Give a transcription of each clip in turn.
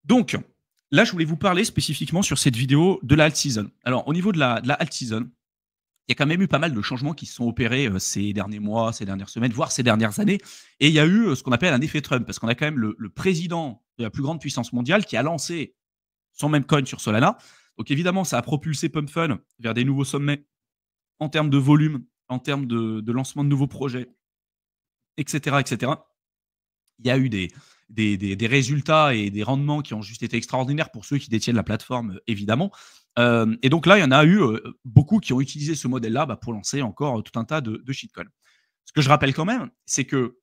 Donc, là, je voulais vous parler spécifiquement sur cette vidéo de la alt season. Alors, au niveau de la alt season, il y a quand même eu pas mal de changements qui se sont opérés ces derniers mois, ces dernières semaines, voire ces dernières années. Et il y a eu ce qu'on appelle un effet Trump, parce qu'on a quand même le président de la plus grande puissance mondiale qui a lancé son même coin sur Solana. Donc évidemment, ça a propulsé Pump Fun vers des nouveaux sommets en termes de volume, en termes de lancement de nouveaux projets, etc., etc. Il y a eu des résultats et des rendements qui ont juste été extraordinaires pour ceux qui détiennent la plateforme, évidemment. Et donc là, il y en a eu beaucoup qui ont utilisé ce modèle-là pour lancer encore tout un tas de shitcoins. Ce que je rappelle quand même, c'est que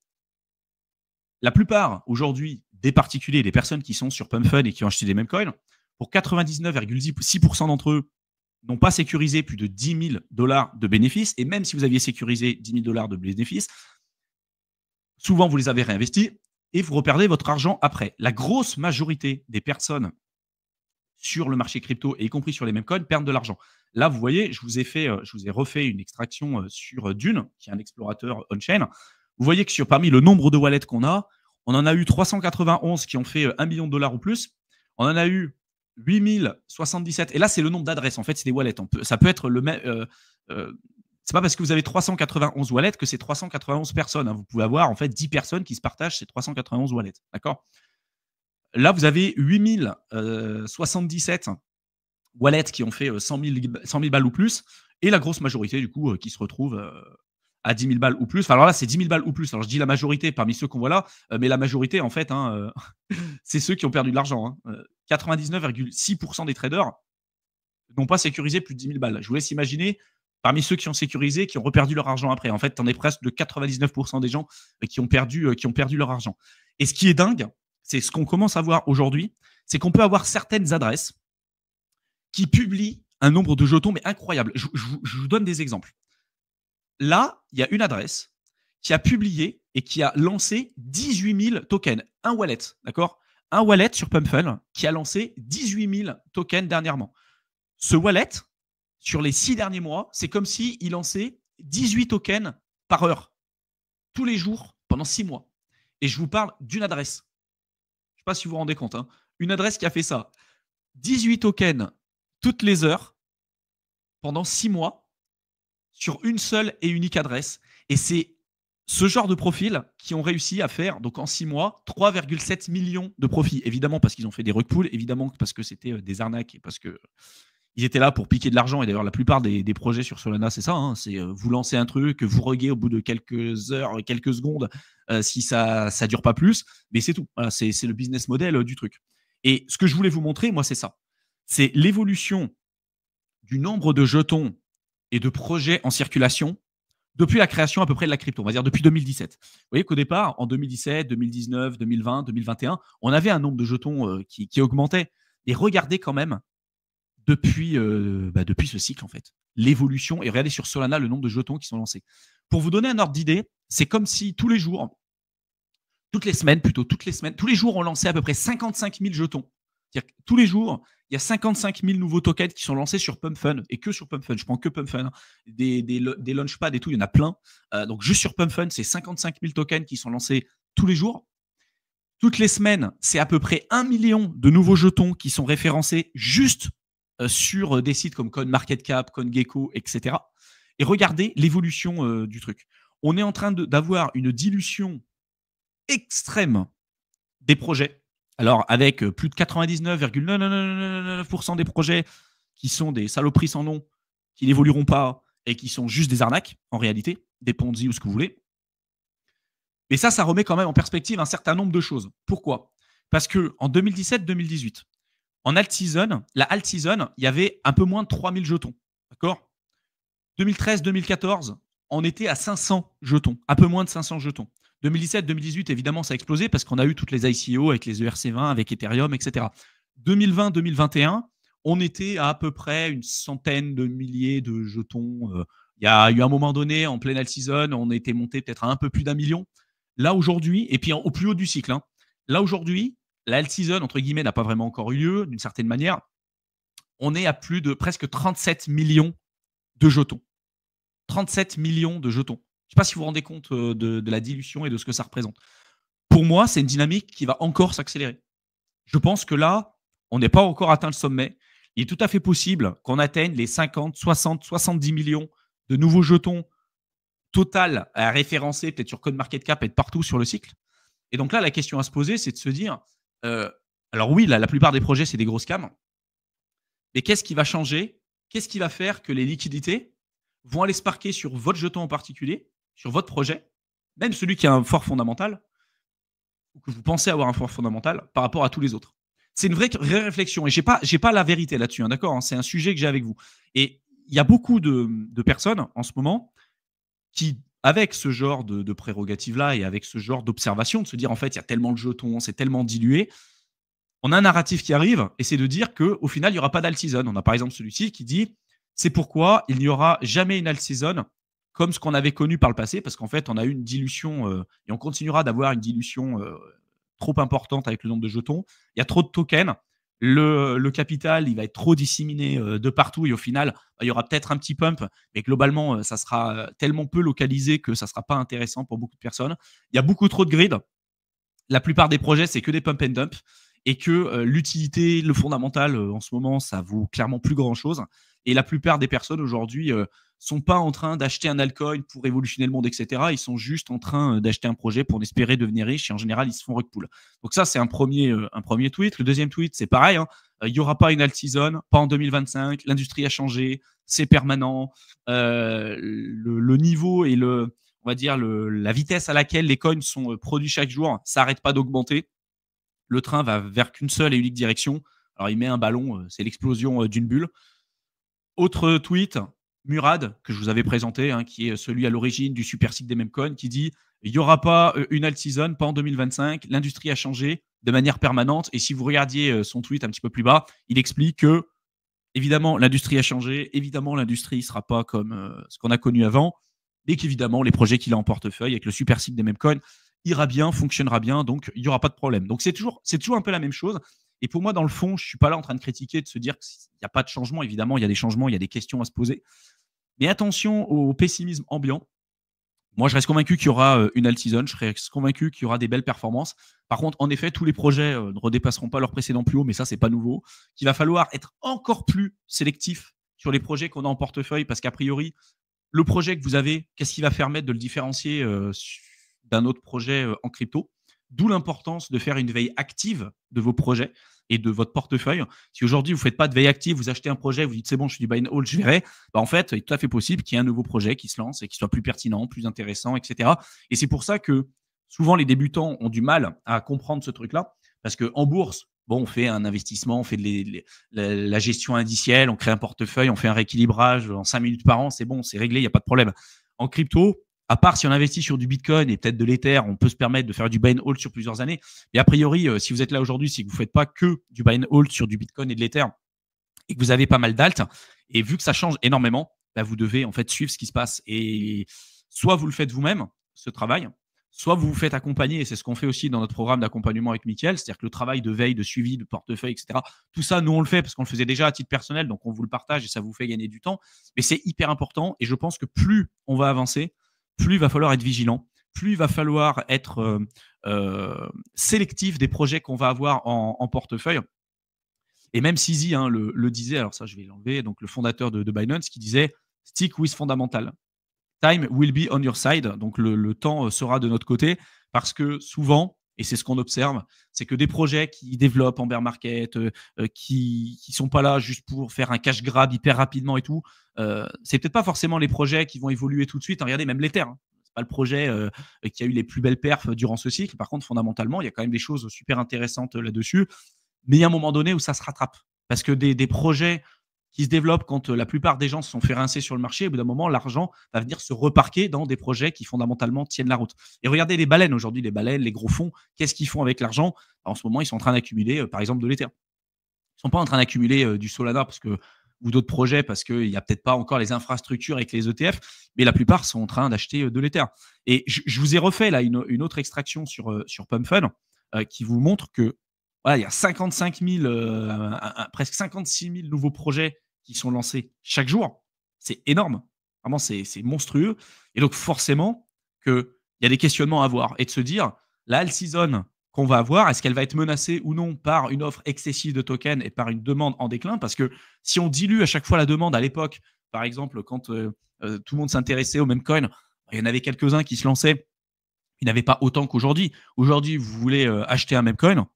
la plupart aujourd'hui des particuliers, des personnes qui sont sur Pump Fun et qui ont acheté des mêmes coins, pour 99,6% d'entre eux, n'ont pas sécurisé plus de 10 000 dollars de bénéfices. Et même si vous aviez sécurisé 10 000 dollars de bénéfices, souvent vous les avez réinvestis et vous reperdez votre argent après. La grosse majorité des personnes sur le marché crypto, et y compris sur les mêmes coins, perdent de l'argent. Là, vous voyez, je vous ai refait une extraction sur Dune, qui est un explorateur on-chain. Vous voyez que parmi le nombre de wallets qu'on a, on en a eu 391 qui ont fait 1 million de dollars ou plus. On en a eu 8077. Et là, c'est le nombre d'adresses. En fait, c'est des wallets. Ça peut être le même. C'est pas parce que vous avez 391 wallets que c'est 391 personnes. Vous pouvez avoir en fait 10 personnes qui se partagent ces 391 wallets. D'accord ? Là, vous avez 8077 wallets qui ont fait 100 000 balles ou plus, et la grosse majorité, du coup, qui se retrouve à 10 000 balles ou plus. Enfin, alors là, c'est 10 000 balles ou plus. Alors, je dis la majorité parmi ceux qu'on voit là, mais la majorité, en fait, c'est ceux qui ont perdu de l'argent. 99,6% des traders n'ont pas sécurisé plus de 10 000 balles. Je vous laisse imaginer, parmi ceux qui ont sécurisé, qui ont reperdu leur argent après. En fait, tu en es presque de 99% des gens qui ont perdu leur argent. Et ce qui est dingue, c'est ce qu'on commence à voir aujourd'hui, c'est qu'on peut avoir certaines adresses qui publient un nombre de jetons, mais incroyable. Je vous donne des exemples. Là, il y a une adresse qui a publié et qui a lancé 18 000 tokens. Un wallet, d'accord ? Un wallet sur PumpFun qui a lancé 18 000 tokens dernièrement. Ce wallet, sur les 6 derniers mois, c'est comme s'il lançait 18 tokens par heure, tous les jours, pendant 6 mois. Et je vous parle d'une adresse. Je ne sais pas si vous vous rendez compte. Une adresse qui a fait ça. 18 tokens toutes les heures, pendant 6 mois, sur une seule et unique adresse. Et c'est ce genre de profils qui ont réussi à faire, donc en 6 mois, 3,7 millions de profits. Évidemment parce qu'ils ont fait des rug pools, évidemment parce que c'était des arnaques et parce que ils étaient là pour piquer de l'argent. Et d'ailleurs, la plupart des projets sur Solana, c'est ça. C'est vous lancez un truc, vous reguez au bout de quelques heures, quelques secondes, si ça ne dure pas plus. Mais c'est tout. Voilà, c'est le business model du truc. Et ce que je voulais vous montrer, moi, c'est ça. C'est l'évolution du nombre de jetons et de projets en circulation depuis la création à peu près de la crypto, on va dire depuis 2017. Vous voyez qu'au départ, en 2017, 2019, 2020, 2021, on avait un nombre de jetons qui augmentait. Et regardez quand même depuis ce cycle, en fait, l'évolution. Et regardez sur Solana le nombre de jetons qui sont lancés. Pour vous donner un ordre d'idée, c'est comme si tous les jours, tous les jours, on lançait à peu près 55 000 jetons. C'est-à-dire que tous les jours, il y a 55 000 nouveaux tokens qui sont lancés sur Pump Fun, et que sur Pump Fun. Je prends que Pump Fun. Des launchpads et tout, il y en a plein. Donc juste sur Pump Fun, c'est 55 000 tokens qui sont lancés tous les jours. Toutes les semaines, c'est à peu près 1 million de nouveaux jetons qui sont référencés juste sur des sites comme CoinMarketCap, CoinGecko, etc. Et regardez l'évolution du truc. On est en train d'avoir une dilution extrême des projets. Alors, avec plus de 99,9% des projets qui sont des saloperies sans nom, qui n'évolueront pas et qui sont juste des arnaques, en réalité, des Ponzi ou ce que vous voulez. Mais ça remet quand même en perspective un certain nombre de choses. Pourquoi ? Parce qu'en 2017-2018, en alt season, la alt season, il y avait un peu moins de 3000 jetons. D'accord ? 2013-2014, on était à 500 jetons, un peu moins de 500 jetons. 2017-2018, évidemment, ça a explosé parce qu'on a eu toutes les ICO avec les ERC20, avec Ethereum, etc. 2020-2021, on était à peu près une centaine de milliers de jetons. Il y a eu un moment donné, en pleine alt season, on était monté peut-être à un peu plus d'1 million. Là, aujourd'hui, et puis au plus haut du cycle, là, aujourd'hui, la alt season, entre guillemets, n'a pas vraiment encore eu lieu, d'une certaine manière. On est à plus de presque 37 millions de jetons. 37 millions de jetons. Je ne sais pas si vous vous rendez compte de la dilution et de ce que ça représente. Pour moi, c'est une dynamique qui va encore s'accélérer. Je pense que là, on n'est pas encore atteint le sommet. Il est tout à fait possible qu'on atteigne les 50, 60, 70 millions de nouveaux jetons total à référencer peut-être sur CoinMarketCap et être partout sur le cycle. Et donc là, la question à se poser, c'est de se dire, euh, alors oui, la plupart des projets, c'est des grosses scams, mais qu'est-ce qui va changer? Qu'est-ce qui va faire que les liquidités vont aller se parquer sur votre jeton en particulier, sur votre projet, même celui qui a un fort fondamental, ou que vous pensez avoir un fort fondamental par rapport à tous les autres? C'est une vraie réflexion et j'ai pas la vérité là-dessus, hein, d'accord, hein, c'est un sujet que j'ai avec vous. Et il y a beaucoup de personnes en ce moment qui, avec ce genre de prérogatives-là et avec ce genre d'observation, de se dire en fait, il y a tellement de jetons, c'est tellement dilué, on a un narratif qui arrive et c'est de dire qu'au final, il n'y aura pas d'alt-season. On a par exemple celui-ci qui dit c'est pourquoi il n'y aura jamais une alt-season comme ce qu'on avait connu par le passé, parce qu'en fait, on a eu une dilution et on continuera d'avoir une dilution trop importante avec le nombre de jetons. Il y a trop de tokens. Le capital, il va être trop disséminé de partout et au final, il y aura peut-être un petit pump, mais globalement, ça sera tellement peu localisé que ça ne sera pas intéressant pour beaucoup de personnes. Il y a beaucoup trop de grid. La plupart des projets, c'est que des pump and dump et que l'utilité, le fondamental, en ce moment, ça vaut clairement plus grand-chose. Et la plupart des personnes aujourd'hui sont pas en train d'acheter un altcoin pour révolutionner le monde, etc. Ils sont juste en train d'acheter un projet pour espérer devenir riche et en général, ils se font rug pull. Donc ça, c'est un premier tweet. Le deuxième tweet, c'est pareil. Hein. Il n'y aura pas une alt season, pas en 2025. L'industrie a changé, c'est permanent. Le niveau et on va dire la vitesse à laquelle les coins sont produits chaque jour, ça n'arrête pas d'augmenter. Le train va vers qu'une seule et unique direction. Alors, il met un ballon, c'est l'explosion d'une bulle. Autre tweet, Murad, que je vous avais présenté, hein, qui est celui à l'origine du super cycle des mêmes coins, qui dit il n'y aura pas une alt season, pas en 2025. L'industrie a changé de manière permanente. Et si vous regardiez son tweet un petit peu plus bas, il explique que, évidemment, l'industrie a changé. Évidemment, l'industrie ne sera pas comme ce qu'on a connu avant. Et qu'évidemment, les projets qu'il a en portefeuille avec le super cycle des mêmes coins ira bien, fonctionnera bien. Donc, il n'y aura pas de problème. Donc, c'est toujours un peu la même chose. Et pour moi, dans le fond, je ne suis pas là en train de critiquer, de se dire qu'il n'y a pas de changement. Évidemment, il y a des changements, il y a des questions à se poser. Mais attention au pessimisme ambiant. Moi, je reste convaincu qu'il y aura une alt season. Je reste convaincu qu'il y aura des belles performances. Par contre, en effet, tous les projets ne redépasseront pas leur précédent plus haut, mais ça, c'est pas nouveau. Qu'il va falloir être encore plus sélectif sur les projets qu'on a en portefeuille, parce qu'a priori, le projet que vous avez, qu'est-ce qui va permettre de le différencier d'un autre projet en crypto? D'où l'importance de faire une veille active de vos projets et de votre portefeuille. Si aujourd'hui, vous ne faites pas de veille active, vous achetez un projet, vous dites c'est bon, je suis du buy and hold, je verrai, bah en fait, il est tout à fait possible qu'il y ait un nouveau projet qui se lance et qui soit plus pertinent, plus intéressant, etc. Et c'est pour ça que souvent les débutants ont du mal à comprendre ce truc-là, parce qu'en bourse, bon, on fait un investissement, on fait la gestion indicielle, on crée un portefeuille, on fait un rééquilibrage en 5 minutes par an, c'est bon, c'est réglé, il n'y a pas de problème. En crypto, à part si on investit sur du Bitcoin et peut-être de l'Ether, on peut se permettre de faire du buy and hold sur plusieurs années. Et a priori, si vous êtes là aujourd'hui, c'est que vous ne faites pas que du buy and hold sur du Bitcoin et de l'Ether et que vous avez pas mal d'alt. Et vu que ça change énormément, bah, vous devez en fait suivre ce qui se passe. Et soit vous le faites vous-même, ce travail, soit vous vous faites accompagner, et c'est ce qu'on fait aussi dans notre programme d'accompagnement avec Mickaël, c'est-à-dire que le travail de veille, de suivi, de portefeuille, etc., tout ça, nous, on le fait parce qu'on le faisait déjà à titre personnel, donc on vous le partage et ça vous fait gagner du temps. Mais c'est hyper important et je pense que plus on va avancer, plus il va falloir être vigilant, plus il va falloir être sélectif des projets qu'on va avoir en portefeuille. Et même Sizi hein, le disait, alors ça je vais l'enlever, donc le fondateur de Binance qui disait « Stick with fundamental ». Time will be on your side, donc le temps sera de notre côté, parce que souvent, et c'est ce qu'on observe, c'est que des projets qui développent en bear market, qui sont pas là juste pour faire un cash grab hyper rapidement et tout, c'est peut-être pas forcément les projets qui vont évoluer tout de suite. Regardez, même l'Ether, hein, c'est pas le projet qui a eu les plus belles perfs durant ce cycle. Par contre, fondamentalement, il y a quand même des choses super intéressantes là-dessus. Mais il y a un moment donné où ça se rattrape. Parce que des projets qui se développent quand la plupart des gens se sont fait rincer sur le marché, au bout d'un moment, l'argent va venir se reparquer dans des projets qui fondamentalement tiennent la route. Et regardez les baleines aujourd'hui, les baleines, les gros fonds, qu'est-ce qu'ils font avec l'argent? En ce moment, ils sont en train d'accumuler, par exemple, de l'Ether. Ils ne sont pas en train d'accumuler du Solana ou d'autres projets parce qu'il n'y a peut-être pas encore les infrastructures avec les ETF, mais la plupart sont en train d'acheter de l'Ether. Et je vous ai refait là une autre extraction sur PumpFun qui vous montre que voilà, il y a 55 000, presque 56 000 nouveaux projets qui sont lancés chaque jour. C'est énorme. Vraiment, c'est monstrueux. Et donc, forcément, qu'il y a des questionnements à avoir. Et de se dire, la all season qu'on va avoir, est-ce qu'elle va être menacée ou non par une offre excessive de tokens et par une demande en déclin? Parce que si on dilue à chaque fois la demande à l'époque, par exemple, quand tout le monde s'intéressait au même coin, il y en avait quelques-uns qui se lançaient, il n'y avait pas autant qu'aujourd'hui. Aujourd'hui, vous voulez acheter un Memcoin,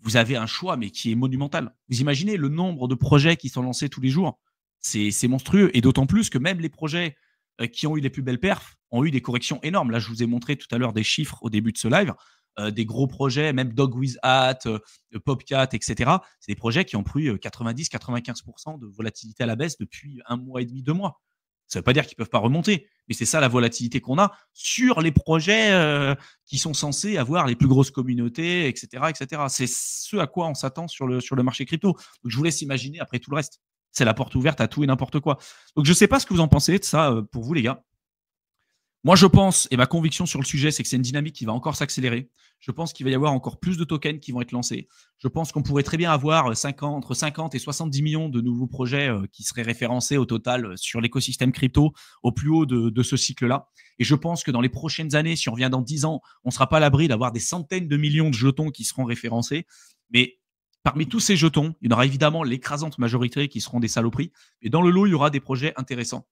vous avez un choix, mais qui est monumental. Vous imaginez le nombre de projets qui sont lancés tous les jours? C'est monstrueux. Et d'autant plus que même les projets qui ont eu les plus belles perfs ont eu des corrections énormes. Là, je vous ai montré tout à l'heure des chiffres au début de ce live. Des gros projets, même Dog with Hat, Popcat, etc. C'est des projets qui ont pris 90-95% de volatilité à la baisse depuis 1 mois et demi, 2 mois. Ça ne veut pas dire qu'ils ne peuvent pas remonter, mais c'est ça la volatilité qu'on a sur les projets qui sont censés avoir les plus grosses communautés, etc. etc. C'est ce à quoi on s'attend sur le marché crypto. Donc, je vous laisse imaginer après tout le reste. C'est la porte ouverte à tout et n'importe quoi. Donc, je ne sais pas ce que vous en pensez de ça pour vous, les gars. Moi, je pense, et ma conviction sur le sujet, c'est que c'est une dynamique qui va encore s'accélérer. Je pense qu'il va y avoir encore plus de tokens qui vont être lancés. Je pense qu'on pourrait très bien avoir entre 50 et 70 millions de nouveaux projets qui seraient référencés au total sur l'écosystème crypto au plus haut de ce cycle-là. Et je pense que dans les prochaines années, si on revient dans 10 ans, on ne sera pas à l'abri d'avoir des centaines de millions de jetons qui seront référencés. Mais parmi tous ces jetons, il y en aura évidemment l'écrasante majorité qui seront des saloperies. Mais dans le lot, il y aura des projets intéressants.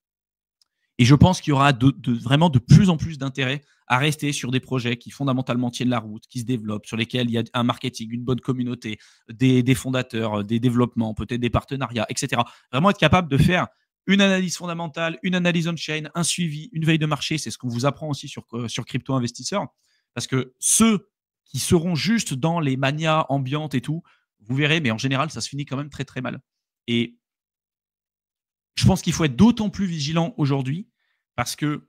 Et je pense qu'il y aura vraiment de plus en plus d'intérêt à rester sur des projets qui fondamentalement tiennent la route, qui se développent, sur lesquels il y a un marketing, une bonne communauté, des fondateurs, des développements, peut-être des partenariats, etc. Vraiment être capable de faire une analyse fondamentale, une analyse on-chain, un suivi, une veille de marché. C'est ce qu'on vous apprend aussi sur Crypto Investisseur. Parce que ceux qui seront juste dans les manias ambiantes et tout, vous verrez, mais en général, ça se finit quand même très, très mal. Et je pense qu'il faut être d'autant plus vigilant aujourd'hui parce que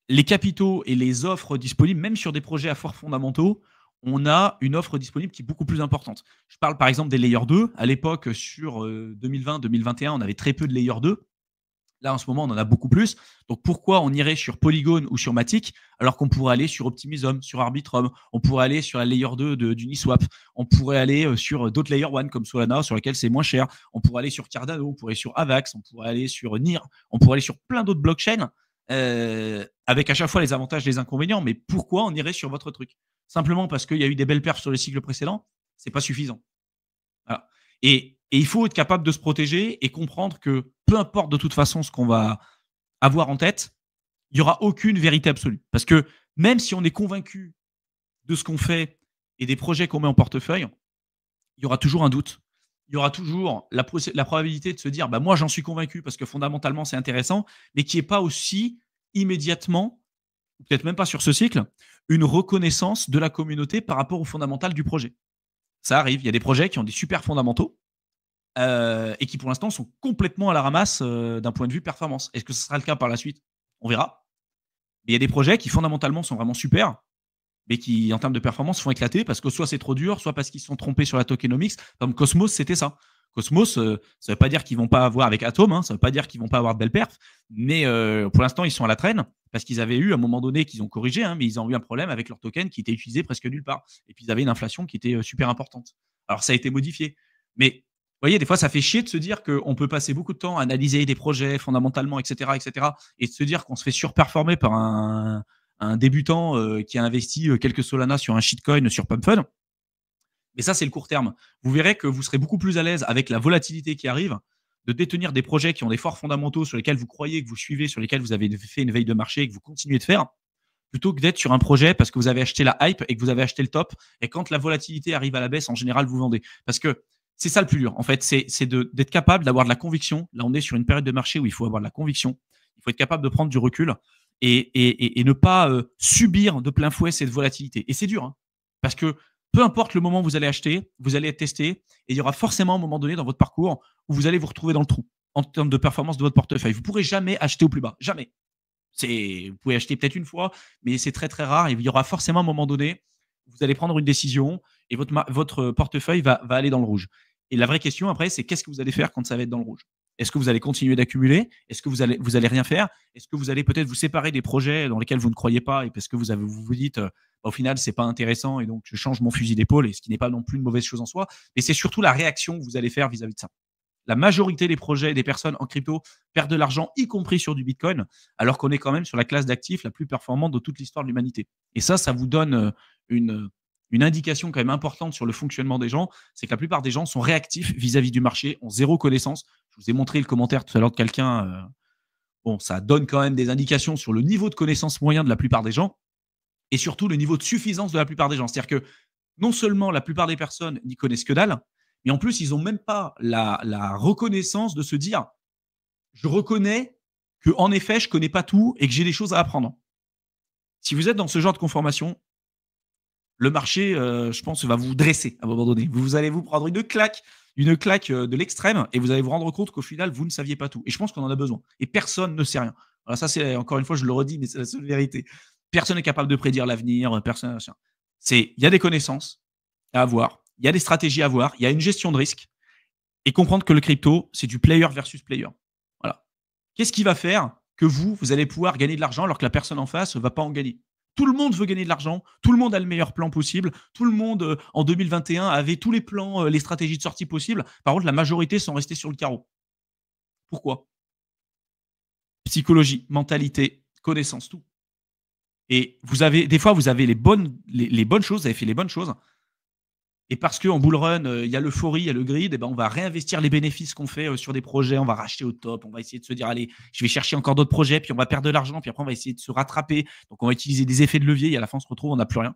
les capitaux et les offres disponibles, même sur des projets à forts fondamentaux, on a une offre disponible qui est beaucoup plus importante. Je parle par exemple des Layer 2. À l'époque, sur 2020-2021, on avait très peu de Layer 2. Là, en ce moment, on en a beaucoup plus. Donc, pourquoi on irait sur Polygon ou sur Matic alors qu'on pourrait aller sur Optimism, sur Arbitrum, on pourrait aller sur la Layer 2 d'Uniswap, on pourrait aller sur d'autres Layer 1 comme Solana sur lesquels c'est moins cher, on pourrait aller sur Cardano, on pourrait aller sur Avax, on pourrait aller sur NIR, on pourrait aller sur plein d'autres blockchains avec à chaque fois les avantages et les inconvénients. Mais pourquoi on irait sur votre truc? Simplement parce qu'il y a eu des belles perfs sur les cycles précédents? C'est pas suffisant. Voilà. Et il faut être capable de se protéger et comprendre que peu importe de toute façon ce qu'on va avoir en tête, il n'y aura aucune vérité absolue. Parce que même si on est convaincu de ce qu'on fait et des projets qu'on met en portefeuille, il y aura toujours un doute. Il y aura toujours la probabilité de se dire bah, moi, j'en suis convaincu parce que fondamentalement, c'est intéressant, mais qui n'est pas aussi immédiatement, peut-être même pas sur ce cycle, une reconnaissance de la communauté par rapport au fondamental du projet. Ça arrive. Il y a des projets qui ont des super fondamentaux et qui, pour l'instant, sont complètement à la ramasse d'un point de vue performance. Est-ce que ce sera le cas par la suite? On verra. Mais il y a des projets qui, fondamentalement, sont vraiment super, mais qui, en termes de performance, font éclater parce que soit c'est trop dur, soit parce qu'ils se sont trompés sur la tokenomics. Comme Cosmos, c'était ça. Cosmos, ça ne veut pas dire qu'ils vont pas avoir avec Atom, hein, ça ne veut pas dire qu'ils vont pas avoir de belles perfs, mais pour l'instant, ils sont à la traîne parce qu'ils avaient eu, à un moment donné, qu'ils ont corrigé, hein, mais ils ont eu un problème avec leur token qui était utilisé presque nulle part. Et puis, ils avaient une inflation qui était super importante. Alors, ça a été modifié. Mais vous voyez, des fois, ça fait chier de se dire qu'on peut passer beaucoup de temps à analyser des projets fondamentalement, etc., et de se dire qu'on se fait surperformer par un débutant qui a investi quelques Solana sur un shitcoin sur PumpFun. Mais ça, c'est le court terme. Vous verrez que vous serez beaucoup plus à l'aise avec la volatilité qui arrive, de détenir des projets qui ont des forts fondamentaux sur lesquels vous croyez, que vous suivez, sur lesquels vous avez fait une veille de marché et que vous continuez de faire, plutôt que d'être sur un projet parce que vous avez acheté la hype et que vous avez acheté le top. Et quand la volatilité arrive à la baisse, en général, vous vendez. Parce que c'est ça le plus dur. En fait, c'est d'être capable d'avoir de la conviction. Là, on est sur une période de marché où il faut avoir de la conviction. Il faut être capable de prendre du recul et ne pas subir de plein fouet cette volatilité. Et c'est dur, hein, parce que peu importe le moment où vous allez acheter, vous allez être testé, et il y aura forcément un moment donné dans votre parcours où vous allez vous retrouver dans le trou en termes de performance de votre portefeuille. Vous ne pourrez jamais acheter au plus bas. Jamais. Vous pouvez acheter peut-être une fois, mais c'est très très rare. Et il y aura forcément un moment donné où vous allez prendre une décision et votre portefeuille va aller dans le rouge. Et la vraie question après, c'est qu'est-ce que vous allez faire quand ça va être dans le rouge? Est-ce que vous allez continuer d'accumuler? Est-ce que vous allez rien faire? Est-ce que vous allez peut-être vous séparer des projets dans lesquels vous ne croyez pas et parce que vous vous dites au final c'est pas intéressant et donc je change mon fusil d'épaule, et ce qui n'est pas non plus une mauvaise chose en soi, mais c'est surtout la réaction que vous allez faire vis-à-vis de ça. La majorité des projets, des personnes en crypto perdent de l'argent, y compris sur du Bitcoin, alors qu'on est quand même sur la classe d'actifs la plus performante de toute l'histoire de l'humanité. Et ça vous donne une une indication quand même importante sur le fonctionnement des gens, c'est que la plupart des gens sont réactifs vis-à-vis du marché, ont zéro connaissance. Je vous ai montré le commentaire tout à l'heure de quelqu'un. Bon, ça donne quand même des indications sur le niveau de connaissance moyen de la plupart des gens et surtout le niveau de suffisance de la plupart des gens. C'est-à-dire que non seulement la plupart des personnes n'y connaissent que dalle, mais en plus, ils n'ont même pas la reconnaissance de se dire je reconnais que en effet, je ne connais pas tout et que j'ai des choses à apprendre. Si vous êtes dans ce genre de conformation, le marché, je pense, va vous dresser à un moment donné. Vous allez vous prendre une claque de l'extrême et vous allez vous rendre compte qu'au final, vous ne saviez pas tout. Et je pense qu'on en a besoin. Et personne ne sait rien. Voilà, ça, c'est encore une fois, je le redis, mais c'est la seule vérité. Personne n'est capable de prédire l'avenir. Personne. Il y a des connaissances à avoir, il y a des stratégies à avoir, il y a une gestion de risque et comprendre que le crypto, c'est du player versus player. Voilà. Qu'est-ce qui va faire que vous allez pouvoir gagner de l'argent alors que la personne en face ne va pas en gagner? Tout le monde veut gagner de l'argent, tout le monde a le meilleur plan possible, tout le monde en 2021 avait tous les plans, les stratégies de sortie possibles. Par contre, la majorité sont restés sur le carreau. Pourquoi? Psychologie, mentalité, connaissance, tout. Et des fois, vous avez les bonnes choses, vous avez fait les bonnes choses. Et parce qu'en bull run, il y a l'euphorie, il y a le grid, et ben on va réinvestir les bénéfices qu'on fait sur des projets, on va racheter au top, on va essayer de se dire, allez, je vais chercher encore d'autres projets, puis on va perdre de l'argent, puis après on va essayer de se rattraper. Donc on va utiliser des effets de levier, et à la fin on se retrouve, on n'a plus rien.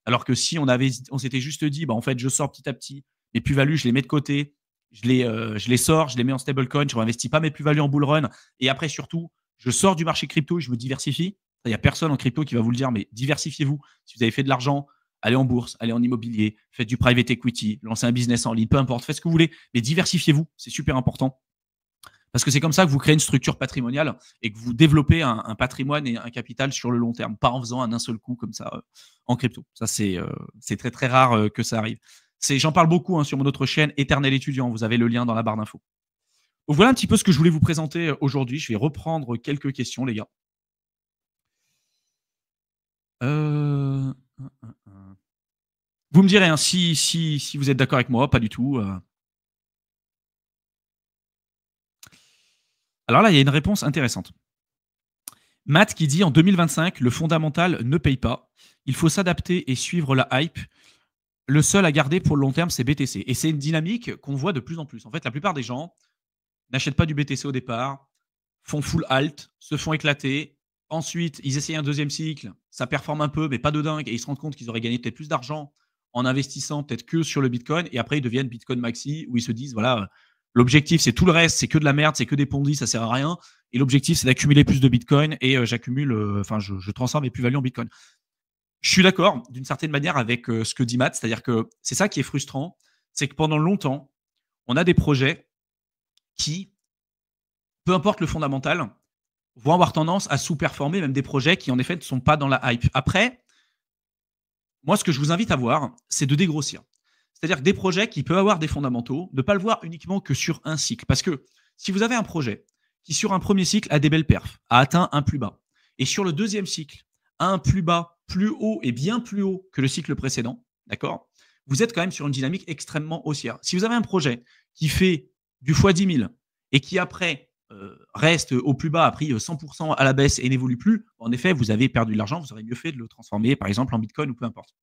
Alors que si on s'était juste dit, en fait, je sors petit à petit, mes plus-values, je les mets de côté, je les sors, je les mets en stablecoin, je ne réinvestis pas mes plus-values en bull run, et après surtout, je sors du marché crypto et je me diversifie. Il n'y a personne en crypto qui va vous le dire, mais diversifiez-vous. Si vous avez fait de l'argent, allez en bourse, allez en immobilier, faites du private equity, lancez un business en ligne, peu importe, faites ce que vous voulez, mais diversifiez-vous, c'est super important. Parce que c'est comme ça que vous créez une structure patrimoniale et que vous développez un patrimoine et un capital sur le long terme, pas en faisant un seul coup comme ça en crypto. Ça, c'est très, très rare que ça arrive. J'en parle beaucoup sur mon autre chaîne, Éternel étudiant. Vous avez le lien dans la barre d'infos. Donc voilà un petit peu ce que je voulais vous présenter aujourd'hui. Je vais reprendre quelques questions, les gars. Vous me direz si vous êtes d'accord avec moi, pas du tout. Alors là, il y a une réponse intéressante. Matt qui dit en 2025, le fondamental ne paye pas. Il faut s'adapter et suivre la hype. Le seul à garder pour le long terme, c'est BTC. Et c'est une dynamique qu'on voit de plus en plus. En fait, la plupart des gens n'achètent pas du BTC au départ, font full alt, se font éclater. Ensuite, ils essayent un deuxième cycle, ça performe un peu, mais pas de dingue, et ils se rendent compte qu'ils auraient gagné peut-être plus d'argent en investissant peut-être que sur le Bitcoin, et après ils deviennent Bitcoin maxi, où ils se disent, voilà, l'objectif c'est tout le reste, c'est que de la merde, c'est que des ponzi, ça sert à rien, et l'objectif c'est d'accumuler plus de Bitcoin, et je transforme mes plus-values en Bitcoin. Je suis d'accord d'une certaine manière avec ce que dit Matt, c'est-à-dire que c'est ça qui est frustrant, c'est que pendant longtemps, on a des projets qui, peu importe le fondamental, vont avoir tendance à sous-performer même des projets qui, en effet, ne sont pas dans la hype. Après, moi, ce que je vous invite à voir, c'est de dégrossir. C'est-à-dire que des projets qui peuvent avoir des fondamentaux, ne pas le voir uniquement que sur un cycle. Parce que si vous avez un projet qui, sur un premier cycle, a des belles perfs, a atteint un plus bas, et sur le deuxième cycle, a un plus bas, plus haut et bien plus haut que le cycle précédent, d'accord, vous êtes quand même sur une dynamique extrêmement haussière. Si vous avez un projet qui fait du x 10 000 et qui, après, reste au plus bas, a pris 100% à la baisse et n'évolue plus, en effet, vous avez perdu de l'argent, vous aurez mieux fait de le transformer, par exemple, en Bitcoin ou peu importe.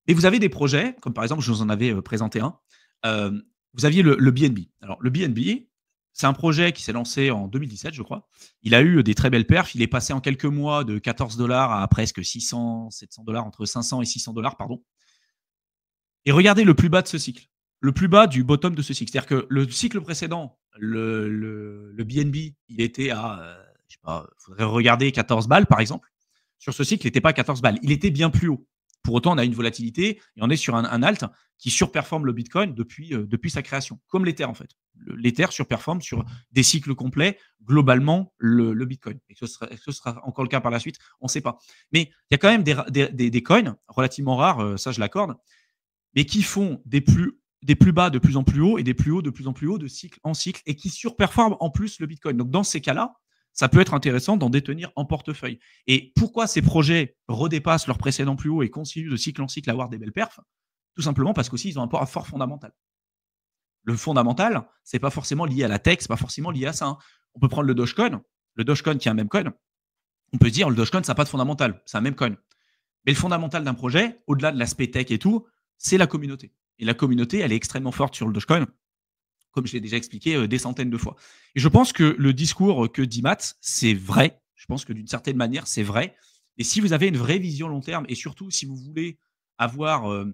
Et vous avez des projets, comme par exemple, je vous en avais présenté un, vous aviez le BNB. Alors, le BNB, c'est un projet qui s'est lancé en 2017, je crois. Il a eu des très belles perfs. Il est passé en quelques mois de 14 $ à presque 600, 700 $, entre 500 et 600 $, pardon. Et regardez le plus bas de ce cycle. Le plus bas du bottom de ce cycle. C'est-à-dire que le cycle précédent, le BNB, il était à, je sais pas, il faudrait regarder 14 balles, par exemple. Sur ce cycle, il n'était pas à 14 balles. Il était bien plus haut. Pour autant, on a une volatilité et on est sur un alt qui surperforme le Bitcoin depuis sa création, comme l'Ether en fait. L'Ether surperforme sur des cycles complets, globalement, le Bitcoin. Et ce sera encore le cas par la suite, on ne sait pas. Mais il y a quand même des coins relativement rares, ça je l'accorde, mais qui font des plus bas de plus en plus haut et des plus hauts de plus en plus haut de cycle en cycle et qui surperforment en plus le Bitcoin. Donc dans ces cas-là, ça peut être intéressant d'en détenir en portefeuille. Et pourquoi ces projets redépassent leur précédent plus haut et continuent de cycle en cycle à avoir des belles perfs? Tout simplement parce qu'aussi, ils ont un fort fondamental. Le fondamental, ce n'est pas forcément lié à la tech, ce n'est pas forcément lié à ça. Hein. On peut prendre le Dogecoin qui est un meme coin. On peut se dire, le Dogecoin, ça n'a pas de fondamental, c'est un meme coin. Mais le fondamental d'un projet, au-delà de l'aspect tech et tout, c'est la communauté. Et la communauté, elle est extrêmement forte sur le Dogecoin, comme je l'ai déjà expliqué des centaines de fois. Et je pense que le discours que dit Matt, c'est vrai. Je pense que d'une certaine manière, c'est vrai. Et si vous avez une vraie vision long terme, et surtout si vous voulez avoir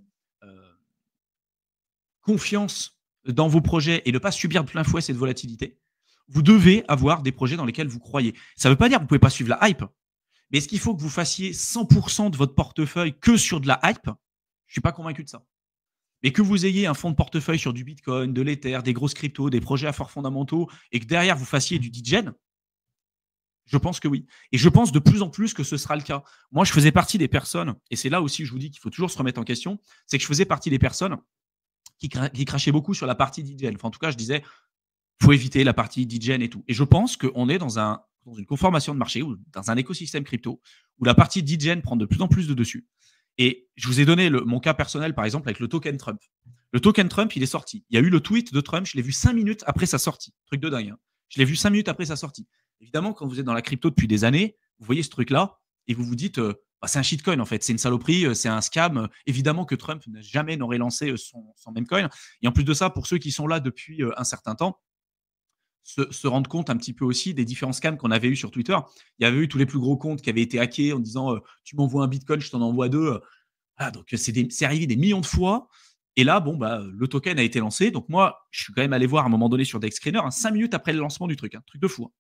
confiance dans vos projets et ne pas subir de plein fouet cette volatilité, vous devez avoir des projets dans lesquels vous croyez. Ça ne veut pas dire que vous ne pouvez pas suivre la hype, mais est-ce qu'il faut que vous fassiez 100% de votre portefeuille que sur de la hype? Je ne suis pas convaincu de ça. Mais que vous ayez un fonds de portefeuille sur du Bitcoin, de l'Ether, des grosses cryptos, des projets à forts fondamentaux, et que derrière vous fassiez du DGen, je pense que oui. Et je pense de plus en plus que ce sera le cas. Moi, je faisais partie des personnes, et c'est là aussi que je vous dis qu'il faut toujours se remettre en question, c'est que je faisais partie des personnes qui crachaient beaucoup sur la partie DGen. Enfin, en tout cas, je disais, il faut éviter la partie DGen et tout. Et je pense qu'on est dans une conformation de marché ou dans un écosystème crypto où la partie DGen prend de plus en plus de dessus. Et je vous ai donné mon cas personnel, par exemple, avec le token Trump. Le token Trump, il est sorti. Il y a eu le tweet de Trump, je l'ai vu 5 minutes après sa sortie. Truc de dingue. Hein. Je l'ai vu 5 minutes après sa sortie. Évidemment, quand vous êtes dans la crypto depuis des années, vous voyez ce truc-là et vous vous dites, c'est un shitcoin en fait, c'est une saloperie, c'est un scam. Évidemment que Trump jamais n'aurait lancé son même coin. Et en plus de ça, pour ceux qui sont là depuis un certain temps, se rendre compte un petit peu aussi des différents scams qu'on avait eu sur Twitter. Il y avait eu tous les plus gros comptes qui avaient été hackés en disant tu m'envoies un bitcoin, je t'en envoie deux. Ah, donc c'est arrivé des millions de fois. Et là, bon, le token a été lancé. Donc moi, je suis quand même allé voir à un moment donné sur DexScreener, 5 minutes après le lancement du truc, truc de fou. Hein.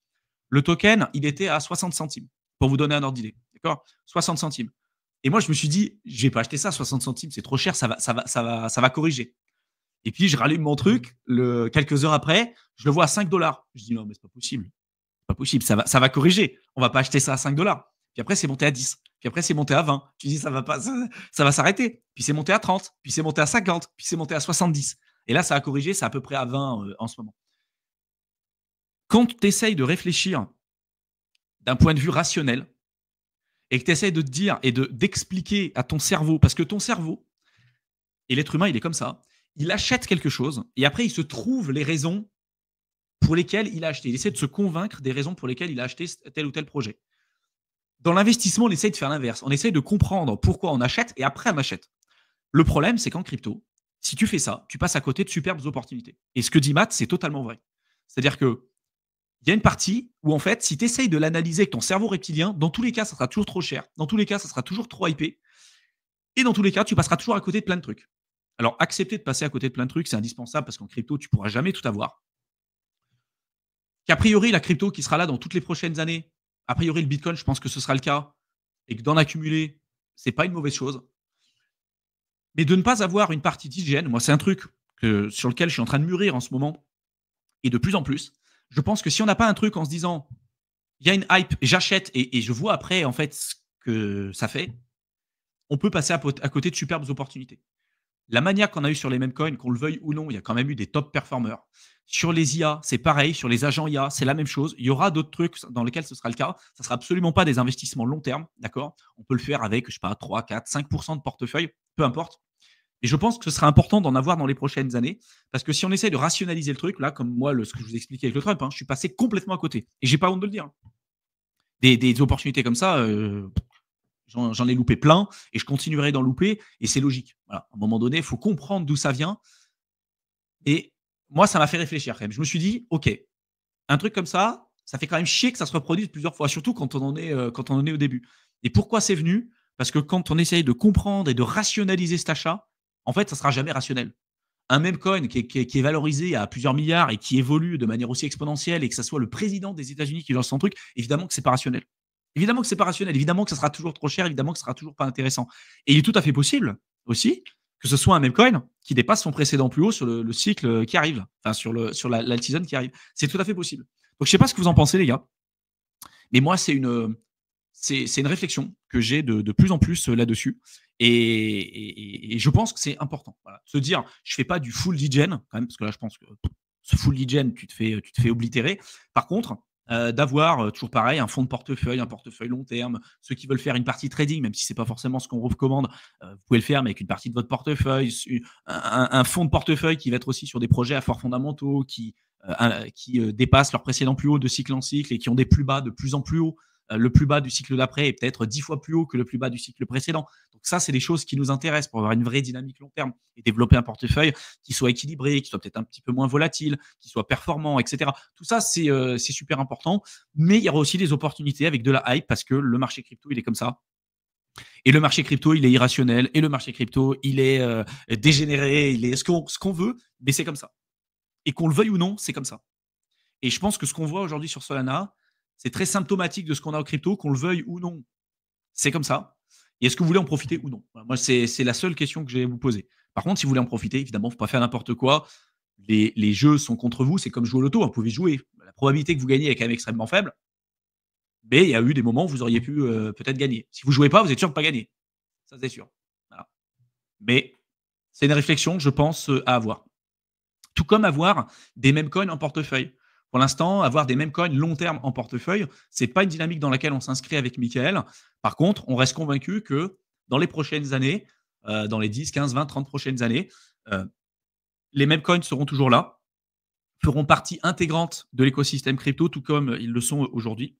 Le token, il était à 60 centimes, pour vous donner un ordre d'idée. D'accord 60 centimes. Et moi, je me suis dit, je vais pas acheter ça, 60 centimes, c'est trop cher, ça va corriger. Et puis, je rallume mon truc, quelques heures après, je le vois à 5 dollars. Je dis, non, mais c'est pas possible. C'est pas possible, ça va corriger. On va pas acheter ça à 5 dollars. Puis après, c'est monté à 10. Puis après, c'est monté à 20. Tu dis, ça va s'arrêter. Puis c'est monté à 30. Puis c'est monté à 50. Puis c'est monté à 70. Et là, ça a corrigé, c'est à peu près à 20 en ce moment. Quand tu essayes de réfléchir d'un point de vue rationnel et que tu essayes de te dire et d'expliquer à ton cerveau, parce que ton cerveau, et l'être humain, il est comme ça, il achète quelque chose et après, il se trouve les raisons pour lesquelles il a acheté. Il essaie de se convaincre des raisons pour lesquelles il a acheté tel ou tel projet. Dans l'investissement, on essaie de faire l'inverse. On essaie de comprendre pourquoi on achète et après on achète. Le problème, c'est qu'en crypto, si tu fais ça, tu passes à côté de superbes opportunités. Et ce que dit Matt, c'est totalement vrai. C'est-à-dire que il y a une partie où, en fait, si tu essayes de l'analyser avec ton cerveau reptilien, dans tous les cas, ça sera toujours trop cher. Dans tous les cas, ça sera toujours trop hypé. Et dans tous les cas, tu passeras toujours à côté de plein de trucs. Alors, accepter de passer à côté de plein de trucs, c'est indispensable parce qu'en crypto, tu ne pourras jamais tout avoir. Qu'a priori, la crypto qui sera là dans toutes les prochaines années, a priori, le Bitcoin, je pense que ce sera le cas, et que d'en accumuler, c'est pas une mauvaise chose. Mais de ne pas avoir une partie d'hygiène, moi, c'est un truc sur lequel je suis en train de mûrir en ce moment, et de plus en plus. Je pense que si on n'a pas un truc en se disant, il y a une hype, j'achète, et je vois après, en fait, ce que ça fait, on peut passer à côté de superbes opportunités. La manière qu'on a eu sur les mêmes coins, qu'on le veuille ou non, il y a quand même eu des top performers. Sur les IA, c'est pareil. Sur les agents IA, c'est la même chose. Il y aura d'autres trucs dans lesquels ce sera le cas. Ça ne sera absolument pas des investissements long terme, d'accord? On peut le faire avec, je sais pas, 3, 4, 5% de portefeuille, peu importe. Et je pense que ce sera important d'en avoir dans les prochaines années, parce que si on essaie de rationaliser le truc, là, comme moi, ce que je vous expliquais avec le Trump, je suis passé complètement à côté. Et j'ai pas honte de le dire. Des opportunités comme ça, j'en ai loupé plein et je continuerai d'en louper et c'est logique. Voilà. À un moment donné, il faut comprendre d'où ça vient. Et moi, ça m'a fait réfléchir quand même. Je me suis dit, OK, un truc comme ça fait quand même chier que ça se reproduise plusieurs fois, surtout quand on en est au début. Et pourquoi c'est venu? Parce que quand on essaye de comprendre et de rationaliser cet achat, en fait, ça ne sera jamais rationnel. Un même coin qui est valorisé à plusieurs milliards et qui évolue de manière aussi exponentielle et que ce soit le président des États-Unis qui lance son truc, évidemment que c'est pas rationnel. Évidemment que c'est pas rationnel. Évidemment que ça sera toujours trop cher. Évidemment que ça sera toujours pas intéressant. Et il est tout à fait possible aussi que ce soit un même coin qui dépasse son précédent plus haut sur le cycle qui arrive, enfin sur l'alt-season qui arrive. C'est tout à fait possible. Donc je sais pas ce que vous en pensez les gars, mais moi c'est une réflexion que j'ai de plus en plus là-dessus. Et je pense que c'est important. Voilà. Se dire, je fais pas du full degen, quand même, parce que là, je pense que ce full degen, tu te fais oblitérer. Par contre, d'avoir toujours pareil, un fonds de portefeuille, un portefeuille long terme, ceux qui veulent faire une partie trading, même si c'est pas forcément ce qu'on recommande, vous pouvez le faire, mais avec une partie de votre portefeuille, un fonds de portefeuille qui va être aussi sur des projets à forts fondamentaux, qui dépassent leur précédent plus haut de cycle en cycle et qui ont des plus bas de plus en plus haut. Le plus bas du cycle d'après est peut-être 10 fois plus haut que le plus bas du cycle précédent. ça, c'est des choses qui nous intéressent pour avoir une vraie dynamique long terme et développer un portefeuille qui soit équilibré, qui soit peut-être un petit peu moins volatile, qui soit performant, et cetera. Tout ça, c'est super important. Mais il y aura aussi des opportunités avec de la hype parce que le marché crypto, il est comme ça. Et le marché crypto, il est irrationnel. Et le marché crypto, il est dégénéré. Il est ce qu'on veut, mais c'est comme ça. Et qu'on le veuille ou non, c'est comme ça. Et je pense que ce qu'on voit aujourd'hui sur Solana, c'est très symptomatique de ce qu'on a au crypto, qu'on le veuille ou non. C'est comme ça. Et est-ce que vous voulez en profiter ou non? Voilà, moi, c'est la seule question que je vais vous poser. Par contre, si vous voulez en profiter, évidemment, il ne faut pas faire n'importe quoi. Les jeux sont contre vous, c'est comme jouer au loto, hein, vous pouvez jouer. La probabilité que vous gagnez est quand même extrêmement faible, mais il y a eu des moments où vous auriez pu peut-être gagner. Si vous ne jouez pas, vous êtes sûr de ne pas gagner. Ça, c'est sûr. Voilà. Mais c'est une réflexion, je pense, à avoir. Tout comme avoir des mêmes coins en portefeuille. Pour l'instant, avoir des mêmes coins long terme en portefeuille, ce n'est pas une dynamique dans laquelle on s'inscrit avec Michael. Par contre, on reste convaincu que dans les prochaines années, dans les 10, 15, 20, 30 prochaines années, euh, les mêmes coins seront toujours là, feront partie intégrante de l'écosystème crypto, tout comme ils le sont aujourd'hui,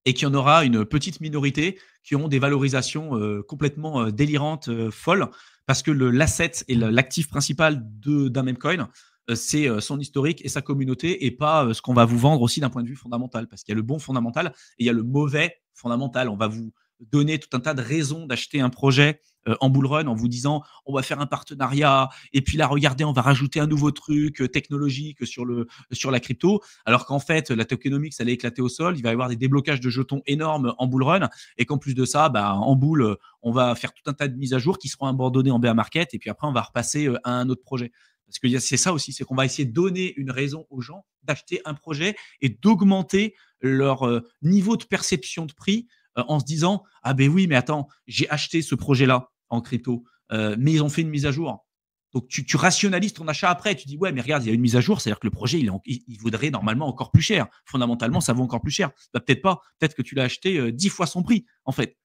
et qu'il y en aura une petite minorité qui auront des valorisations complètement délirantes, folles, parce que l'asset et l'actif principal d'un même coin, c'est son historique et sa communauté, et pas ce qu'on va vous vendre aussi d'un point de vue fondamental, parce qu'il y a le bon fondamental et il y a le mauvais fondamental. On va vous donner tout un tas de raisons d'acheter un projet en bull run en vous disant on va faire un partenariat et puis là regardez on va rajouter un nouveau truc technologique sur la crypto, alors qu'en fait la tokenomics elle est éclatée au sol, il va y avoir des déblocages de jetons énormes en bull run, et qu'en plus de ça en bull on va faire tout un tas de mises à jour qui seront abandonnées en bear market, et puis après on va repasser à un autre projet. Parce que c'est ça aussi, c'est qu'on va essayer de donner une raison aux gens d'acheter un projet et d'augmenter leur niveau de perception de prix en se disant ah ben oui mais attends, j'ai acheté ce projet là en crypto, mais ils ont fait une mise à jour. Donc tu rationalises ton achat après, tu dis ouais mais regarde il y a une mise à jour, c'est à dire que le projet il vaudrait normalement encore plus cher, fondamentalement ça vaut encore plus cher. Bah, peut-être pas, peut-être que tu l'as acheté 10 fois son prix en fait,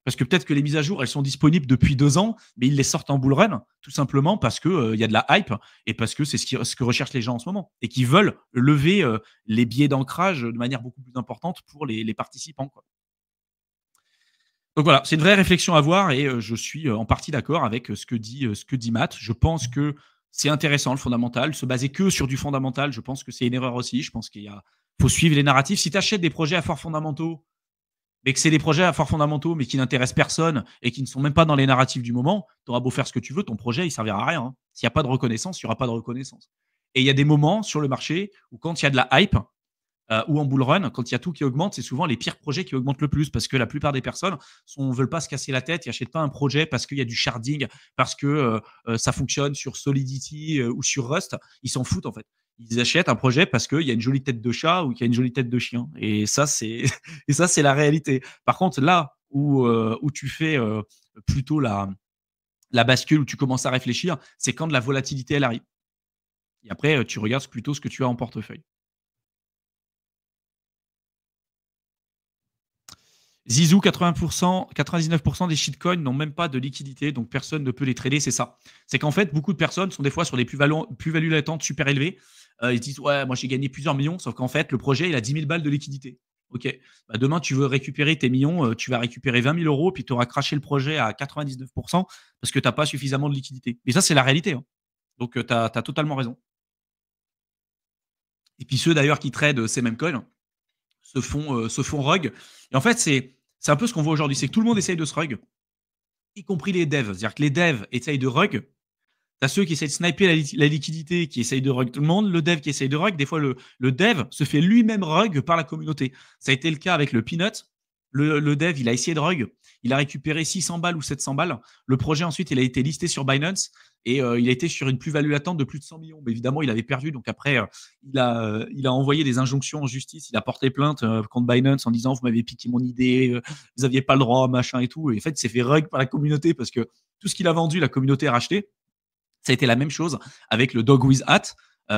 parce que peut-être que les mises à jour elles sont disponibles depuis 2 ans, mais ils les sortent en bull run tout simplement parce que il y a de la hype et parce que c'est ce que recherchent les gens en ce moment et qui veulent lever les billets d'ancrage de manière beaucoup plus importante pour les participants, quoi. Donc voilà, c'est une vraie réflexion à avoir, et je suis en partie d'accord avec ce que dit Matt. Je pense que c'est intéressant le fondamental. Se baser que sur du fondamental, je pense que c'est une erreur aussi. Je pense qu'il faut suivre les narratifs. Si tu achètes des projets à forts fondamentaux, mais que c'est des projets à forts fondamentaux, mais qui n'intéressent personne et qui ne sont même pas dans les narratifs du moment, tu auras beau faire ce que tu veux, ton projet, il ne servira à rien, hein. S'il n'y a pas de reconnaissance, il n'y aura pas de reconnaissance. Et il y a des moments sur le marché où quand il y a de la hype, ou en bull run, quand il y a tout qui augmente, c'est souvent les pires projets qui augmentent le plus, parce que la plupart des personnes ne veulent pas se casser la tête, ils n'achètent pas un projet parce qu'il y a du sharding, parce que ça fonctionne sur Solidity ou sur Rust. Ils s'en foutent en fait. Ils achètent un projet parce qu'il y a une jolie tête de chat ou qu'il y a une jolie tête de chien. Et ça, c'est la réalité. Par contre, là où tu fais plutôt la bascule, où tu commences à réfléchir, c'est quand de la volatilité elle arrive. Et après, tu regardes plutôt ce que tu as en portefeuille. Zizou, 80%, 99% des shitcoins n'ont même pas de liquidité, donc personne ne peut les trader, c'est ça. C'est qu'en fait, beaucoup de personnes sont des fois sur des plus-values latentes super élevées. Ils se disent, ouais, moi j'ai gagné plusieurs millions, sauf qu'en fait, le projet, il a 10 000 balles de liquidité. Ok, bah, demain, tu veux récupérer tes millions, tu vas récupérer 20 000 euros, puis tu auras craché le projet à 99% parce que tu n'as pas suffisamment de liquidité. Mais ça, c'est la réalité, hein. Donc, tu as totalement raison. Et puis ceux d'ailleurs qui tradent ces mêmes coins se font rug. Et en fait, c'est un peu ce qu'on voit aujourd'hui, c'est que tout le monde essaye de se rug, y compris les devs. C'est-à-dire que les devs essayent de rug. Tu as ceux qui essayent de sniper la liquidité, qui essayent de rug tout le monde, le dev qui essaye de rug. Des fois, le dev se fait lui-même rug par la communauté. Ça a été le cas avec le Peanut. Le dev, il a essayé de rug. Il a récupéré 600 balles ou 700 balles. Le projet, ensuite, il a été listé sur Binance et il a été sur une plus-value latente de plus de 100 millions. Mais évidemment, il avait perdu. Donc après, il a envoyé des injonctions en justice. Il a porté plainte contre Binance en disant vous m'avez piqué mon idée, vous n'aviez pas le droit, machin et tout. Et en fait, il s'est fait rug par la communauté parce que tout ce qu'il a vendu, la communauté a racheté. Ça a été la même chose avec le Dog with Hat,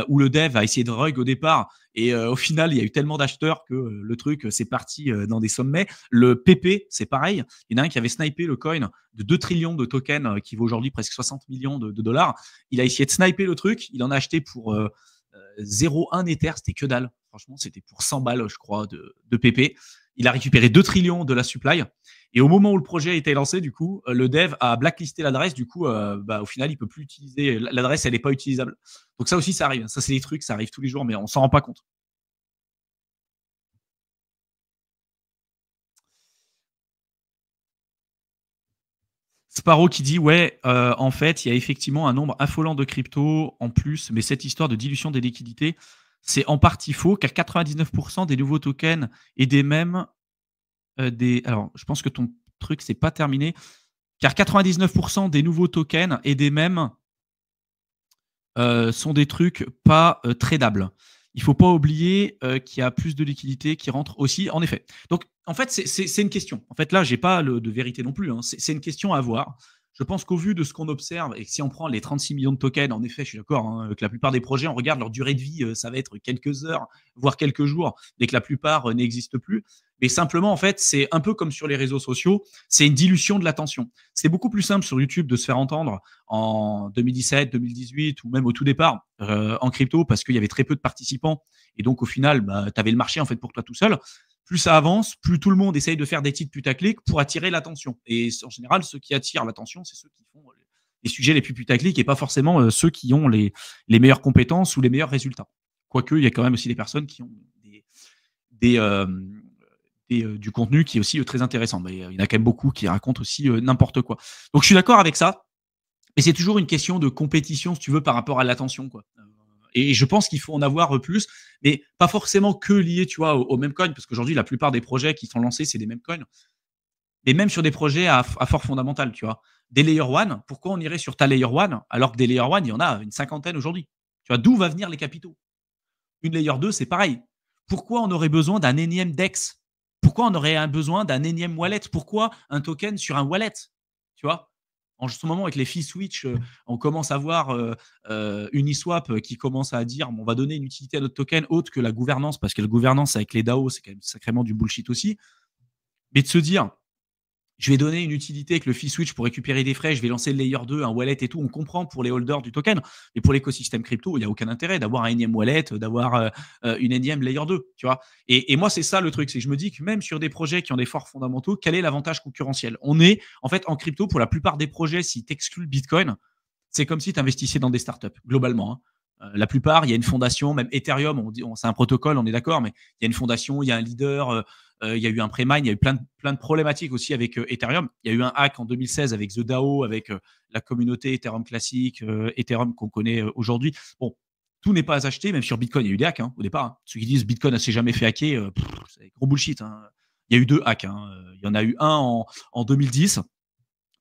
où le dev a essayé de rug au départ, et au final, il y a eu tellement d'acheteurs que le truc, c'est parti dans des sommets. Le PP, c'est pareil. Il y en a un qui avait snipé le coin de 2 trillions de tokens, qui vaut aujourd'hui presque 60 millions de dollars. Il a essayé de sniper le truc. Il en a acheté pour 0,1 Ether. C'était que dalle. Franchement, c'était pour 100 balles, je crois, de PP. il a récupéré 2 trillions de la supply. Et au moment où le projet a été lancé, du coup, le dev a blacklisté l'adresse. Du coup, au final, il peut plus utiliser l'adresse, elle n'est pas utilisable. Donc ça aussi, ça arrive. Ça, c'est des trucs, ça arrive tous les jours, mais on s'en rend pas compte. Sparrow qui dit ouais, en fait, il y a effectivement un nombre affolant de cryptos en plus, mais cette histoire de dilution des liquidités, c'est en partie faux, car 99% des nouveaux tokens et des mêmes des. Alors, je pense que ton truc c'est pas terminé, car 99% des nouveaux tokens et des mêmes sont des trucs pas tradables. Il ne faut pas oublier qu'il y a plus de liquidités qui rentrent aussi, en effet. Donc, en fait, c'est une question. En fait, là, je n'ai pas de vérité non plus. Hein. C'est une question à voir. Je pense qu'au vu de ce qu'on observe, et que si on prend les 36 millions de tokens, en effet, je suis d'accord, hein, que la plupart des projets, on regarde leur durée de vie, ça va être quelques heures, voire quelques jours, et que la plupart n'existent plus. Mais simplement, en fait, c'est un peu comme sur les réseaux sociaux, c'est une dilution de l'attention. C'est beaucoup plus simple sur YouTube de se faire entendre en 2017, 2018 ou même au tout départ en crypto parce qu'il y avait très peu de participants et donc au final, tu avais le marché en fait pour toi tout seul. Plus ça avance, plus tout le monde essaye de faire des titres putaclic pour attirer l'attention. Et en général, ceux qui attirent l'attention, c'est ceux qui font les sujets les plus putaclic et pas forcément ceux qui ont les meilleures compétences ou les meilleurs résultats. Quoique, il y a quand même aussi des personnes qui ont du contenu qui est aussi très intéressant. Mais il y en a quand même beaucoup qui racontent aussi n'importe quoi. Donc, je suis d'accord avec ça. Et c'est toujours une question de compétition, si tu veux, par rapport à l'attention, quoi. Et je pense qu'il faut en avoir plus, mais pas forcément que lié, tu vois, au même coin, parce qu'aujourd'hui, la plupart des projets qui sont lancés, c'est des mêmes coins. Mais même sur des projets à fort fondamental, tu vois. Des Layer 1, pourquoi on irait sur ta Layer 1 alors que des Layer 1, il y en a une cinquantaine aujourd'hui. Tu vois, d'où vont venir les capitaux? Une Layer 2, c'est pareil. Pourquoi on aurait besoin d'un énième DEX? Pourquoi on aurait besoin d'un énième wallet? Pourquoi un token sur un wallet? Tu vois, en ce moment, avec les fee switch, on commence à voir Uniswap qui commence à dire on va donner une utilité à notre token autre que la gouvernance, parce que la gouvernance avec les DAO, c'est quand même sacrément du bullshit aussi. Mais de se dire, je vais donner une utilité avec le fee switch pour récupérer des frais, je vais lancer le layer 2, un wallet et tout, on comprend pour les holders du token, mais pour l'écosystème crypto, il n'y a aucun intérêt d'avoir un énième wallet, d'avoir une énième layer 2, tu vois. Et moi, c'est ça le truc, c'est que je me dis que même sur des projets qui ont des forts fondamentaux, quel est l'avantage concurrentiel? On est, en fait, en crypto, pour la plupart des projets, si tu exclues le Bitcoin, c'est comme si tu investissais dans des startups, globalement. Hein. La plupart, il y a une fondation, même Ethereum, c'est un protocole, on est d'accord, mais il y a une fondation, il y a un leader, il y a eu un pré-mine, il y a eu plein de problématiques aussi avec Ethereum. Il y a eu un hack en 2016 avec The DAO, avec la communauté Ethereum classique, Ethereum qu'on connaît aujourd'hui. Bon, tout n'est pas acheté, même sur Bitcoin, il y a eu des hacks au départ. Hein. Ceux qui disent Bitcoin ne s'est jamais fait hacker, c'est gros bullshit. Hein. Il y a eu 2 hacks. Hein. Il y en a eu un en 2010.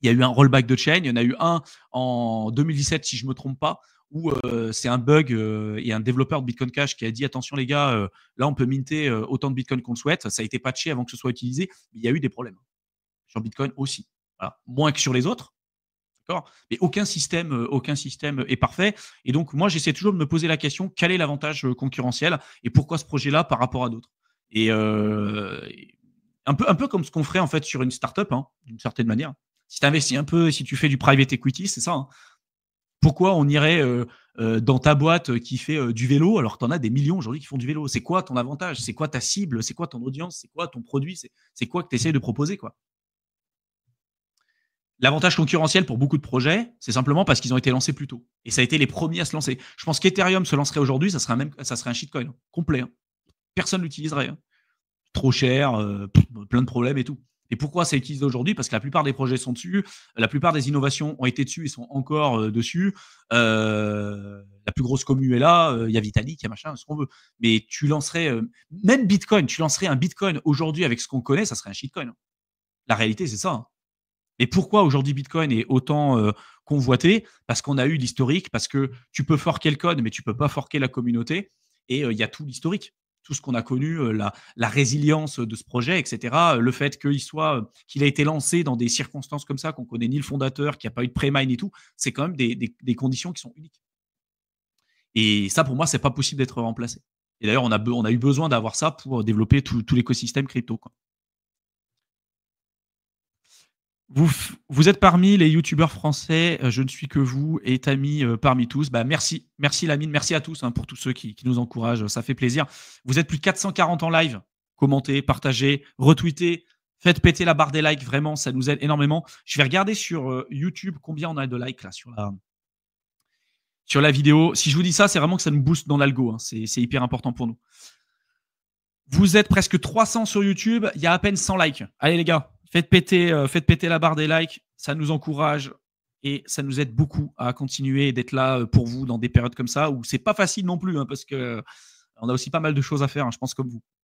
Il y a eu un rollback de chain. Il y en a eu un en 2017, si je ne me trompe pas, où c'est un bug et un développeur de Bitcoin Cash qui a dit attention les gars, là on peut minter autant de Bitcoin qu'on le souhaite. Ça a été patché avant que ce soit utilisé. Mais il y a eu des problèmes sur Bitcoin aussi. Voilà. Moins que sur les autres. D'accord. Mais aucun système est parfait. Et donc, moi, j'essaie toujours de me poser la question quel est l'avantage concurrentiel et pourquoi ce projet-là par rapport à d'autres. Et un peu comme ce qu'on ferait en fait sur une startup, hein, d'une certaine manière. Si tu investis un peu, si tu fais du private equity, c'est ça. Hein. Pourquoi on irait dans ta boîte qui fait du vélo alors que tu en as des millions aujourd'hui qui font du vélo? C'est quoi ton avantage? C'est quoi ta cible? C'est quoi ton audience? C'est quoi ton produit? C'est quoi que tu essaies de proposer, quoi? L'avantage concurrentiel pour beaucoup de projets, c'est simplement parce qu'ils ont été lancés plus tôt. Et ça a été les premiers à se lancer. Je pense qu'Ethereum se lancerait aujourd'hui, ça serait un shitcoin complet. Hein. Personne ne l'utiliserait. Hein. Trop cher, plein de problèmes et tout. Et pourquoi ça utilise aujourd'hui? Parce que la plupart des projets sont dessus, la plupart des innovations ont été dessus et sont encore dessus. La plus grosse commu est là, il y a Vitalik, il y a machin, ce qu'on veut. Mais tu lancerais, même Bitcoin, tu lancerais un Bitcoin aujourd'hui avec ce qu'on connaît, ça serait un shitcoin. Hein. La réalité, c'est ça. Hein. Et pourquoi aujourd'hui Bitcoin est autant convoité? Parce qu'on a eu l'historique, parce que tu peux forker le code, mais tu ne peux pas forker la communauté. Et il y a tout l'historique, tout ce qu'on a connu, la résilience de ce projet, etc. Le fait qu'il a été lancé dans des circonstances comme ça, qu'on ne connaît ni le fondateur, qu'il n'y a pas eu de pré-mine et tout, c'est quand même des conditions qui sont uniques. Et ça, pour moi, ce n'est pas possible d'être remplacé. Et d'ailleurs, on a eu besoin d'avoir ça pour développer tout l'écosystème crypto. Quoi. Vous êtes parmi les youtubeurs français, je ne suis que vous, et Tammy parmi tous. Bah, merci Lamine, merci à tous pour tous ceux qui nous encouragent, ça fait plaisir. Vous êtes plus de 440 en live, commentez, partagez, retweetez, faites péter la barre des likes, vraiment, ça nous aide énormément. Je vais regarder sur YouTube combien on a de likes là sur la vidéo. Si je vous dis ça, c'est vraiment que ça nous booste dans l'algo, hein. C'est hyper important pour nous. Vous êtes presque 300 sur YouTube, il y a à peine 100 likes. Allez les gars, faites péter la barre des likes, ça nous encourage et ça nous aide beaucoup à continuer d'être là pour vous dans des périodes comme ça où c'est pas facile non plus, hein, parce que on a aussi pas mal de choses à faire, hein, je pense comme vous.